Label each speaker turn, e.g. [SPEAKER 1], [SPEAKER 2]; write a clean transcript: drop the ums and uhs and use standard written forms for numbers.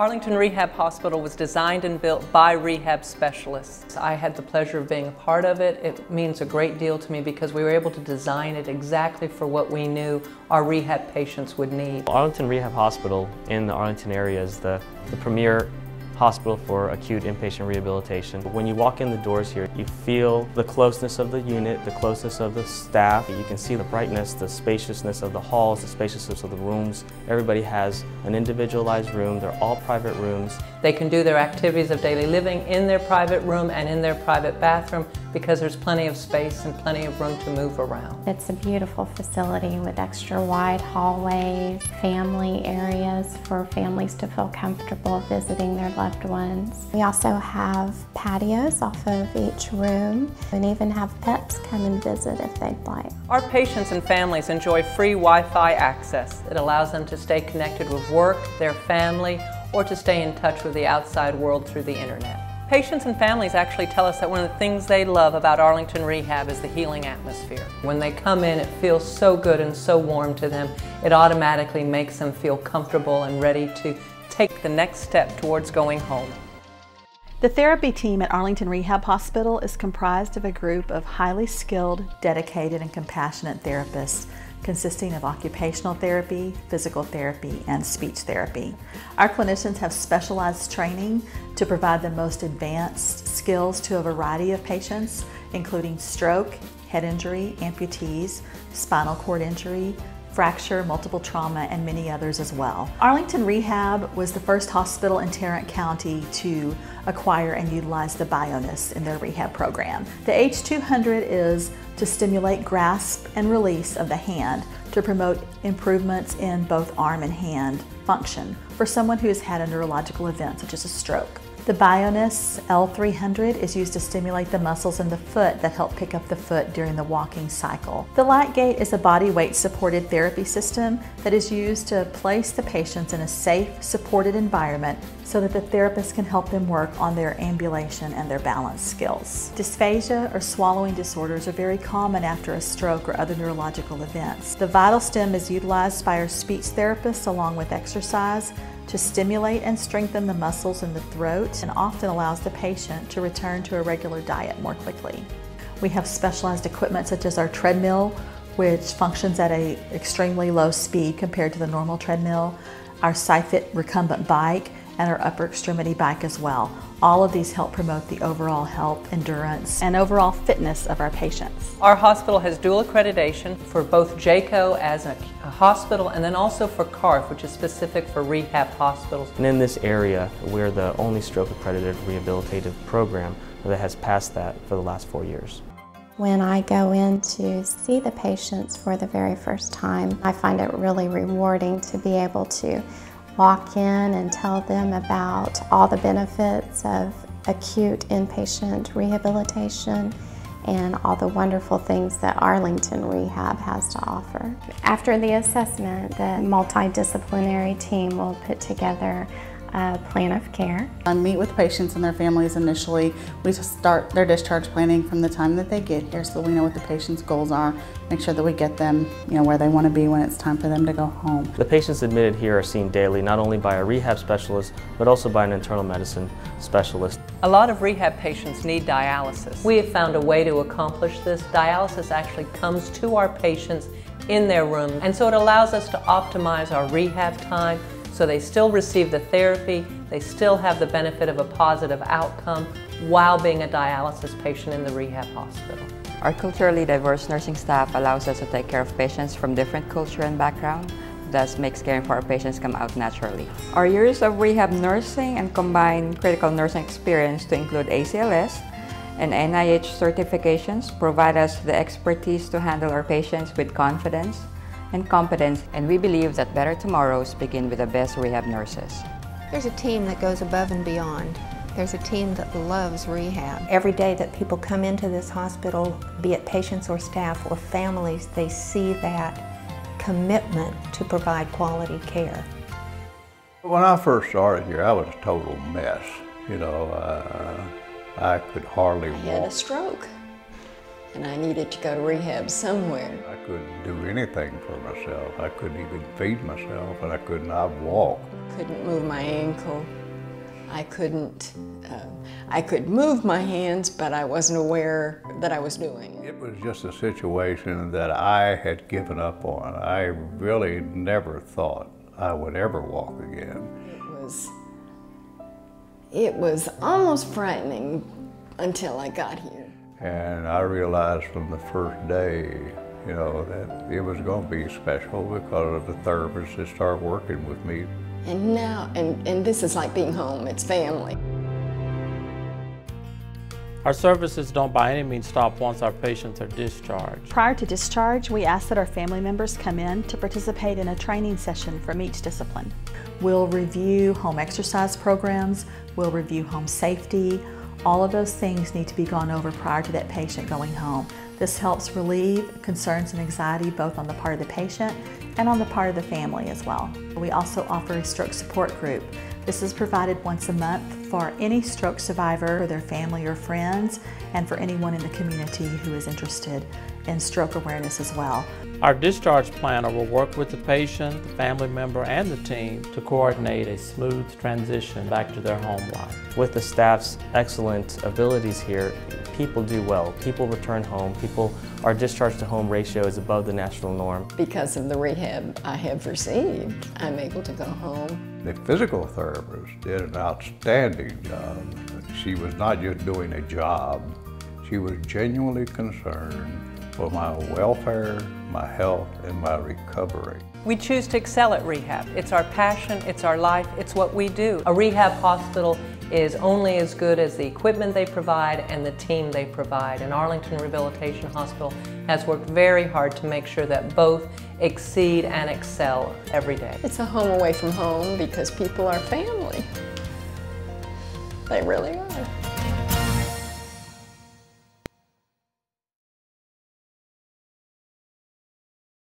[SPEAKER 1] Arlington Rehab Hospital was designed and built by rehab specialists. I had the pleasure of being a part of it. It means a great deal to me because we were able to design it exactly for what we knew our rehab patients would need.
[SPEAKER 2] Arlington Rehab Hospital in the Arlington area is the premier hospital for acute inpatient rehabilitation. When you walk in the doors here, you feel the closeness of the unit, the closeness of the staff. You can see the brightness, the spaciousness of the halls, the spaciousness of the rooms. Everybody has an individualized room. They're all private rooms.
[SPEAKER 1] They can do their activities of daily living in their private room and in their private bathroom because there's plenty of space and plenty of room to move around.
[SPEAKER 3] It's a beautiful facility with extra wide hallways, family areas for families to feel comfortable visiting their loved ones. We also have patios off of each room and even have pets come and visit if they'd like.
[SPEAKER 1] Our patients and families enjoy free Wi-Fi access. It allows them to stay connected with work, their family, or to stay in touch with the outside world through the internet. Patients and families actually tell us that one of the things they love about Arlington Rehab is the healing atmosphere. When they come in, it feels so good and so warm to them. It automatically makes them feel comfortable and ready to take the next step towards going home.
[SPEAKER 4] The therapy team at Arlington Rehab Hospital is comprised of a group of highly skilled, dedicated, and compassionate therapists consisting of occupational therapy, physical therapy, and speech therapy. Our clinicians have specialized training to provide the most advanced skills to a variety of patients, including stroke, head injury, amputees, spinal cord injury, fracture, multiple trauma, and many others as well. Arlington Rehab was the first hospital in Tarrant County to acquire and utilize the Bioness in their rehab program. The H200 is to stimulate grasp and release of the hand to promote improvements in both arm and hand function for someone who has had a neurological event such as a stroke. The Bioness L300 is used to stimulate the muscles in the foot that help pick up the foot during the walking cycle. The Lightgate is a body weight supported therapy system that is used to place the patients in a safe, supported environment so that the therapist can help them work on their ambulation and their balance skills. Dysphagia or swallowing disorders are very common after a stroke or other neurological events. The Vital Stim is utilized by our speech therapists along with exercise to stimulate and strengthen the muscles in the throat and often allows the patient to return to a regular diet more quickly. We have specialized equipment such as our treadmill, which functions at an extremely low speed compared to the normal treadmill, our SciFit recumbent bike, and our upper extremity bike as well. All of these help promote the overall health, endurance, and overall fitness of our patients.
[SPEAKER 1] Our hospital has dual accreditation for both JACO as a hospital and then also for CARF, which is specific for rehab hospitals.
[SPEAKER 2] And in this area, we're the only stroke accredited rehabilitative program that has passed that for the last 4 years.
[SPEAKER 3] When I go in to see the patients for the very first time, I find it really rewarding to be able to walk in and tell them about all the benefits of acute inpatient rehabilitation and all the wonderful things that Arlington Rehab has to offer. After the assessment, the multidisciplinary team will put together a plan of care.
[SPEAKER 5] I meet with patients and their families initially. We just start their discharge planning from the time that they get here so we know what the patient's goals are, make sure that we get them where they want to be when it's time for them to go home.
[SPEAKER 2] The patients admitted here are seen daily not only by a rehab specialist but also by an internal medicine specialist.
[SPEAKER 1] A lot of rehab patients need dialysis. We have found a way to accomplish this. Dialysis actually comes to our patients in their room, and so it allows us to optimize our rehab time so they still receive the therapy, they still have the benefit of a positive outcome while being a dialysis patient in the rehab hospital.
[SPEAKER 6] Our culturally diverse nursing staff allows us to take care of patients from different culture and background, thus makes caring for our patients come out naturally. Our years of rehab nursing and combined critical nursing experience to include ACLS and NIH certifications provide us the expertise to handle our patients with confidence and competence, and we believe that better tomorrows begin with the best rehab nurses.
[SPEAKER 7] There's a team that goes above and beyond. There's a team that loves rehab. Every day that people come into this hospital, be it patients or staff or families, they see that commitment to provide quality care.
[SPEAKER 8] When I first started here, I was a total mess. I could hardly walk.
[SPEAKER 7] I had a stroke.
[SPEAKER 9] and I needed to go to rehab somewhere.
[SPEAKER 8] I couldn't do anything for myself. I couldn't even feed myself, and I could not walk.
[SPEAKER 9] Couldn't move my ankle. I could move my hands, but I wasn't aware that I was doing it.
[SPEAKER 8] It was just a situation that I had given up on. I really never thought I would ever walk again.
[SPEAKER 9] It was almost frightening until I got here.
[SPEAKER 8] And I realized from the first day, you know, that it was going to be special because of the therapists that started working with me.
[SPEAKER 9] And now, and this is like being home, it's family.
[SPEAKER 10] Our services don't by any means stop once our patients are discharged.
[SPEAKER 4] Prior to discharge, we ask that our family members come in to participate in a training session from each discipline. We'll review home exercise programs, we'll review home safety. All of those things need to be gone over prior to that patient going home. This helps relieve concerns and anxiety both on the part of the patient and on the part of the family as well. We also offer a stroke support group. This is provided once a month for any stroke survivor, or their family or friends, and for anyone in the community who is interested in stroke awareness as well.
[SPEAKER 10] Our discharge planner will work with the patient, the family member, and the team to coordinate a smooth transition back to their home life.
[SPEAKER 2] With the staff's excellent abilities here, people do well. People return home. People, our discharge to home ratio is above the national norm.
[SPEAKER 9] Because of the rehab I have received, I'm able to go home.
[SPEAKER 8] The physical therapist did an outstanding job. She was not just doing a job, she was genuinely concerned for my welfare, my health, and my recovery.
[SPEAKER 1] We choose to excel at rehab. It's our passion, it's our life, it's what we do. A rehab hospital is only as good as the equipment they provide and the team they provide. And Arlington Rehabilitation Hospital has worked very hard to make sure that both exceed and excel every day.
[SPEAKER 9] It's a home away from home because people are family. They really are.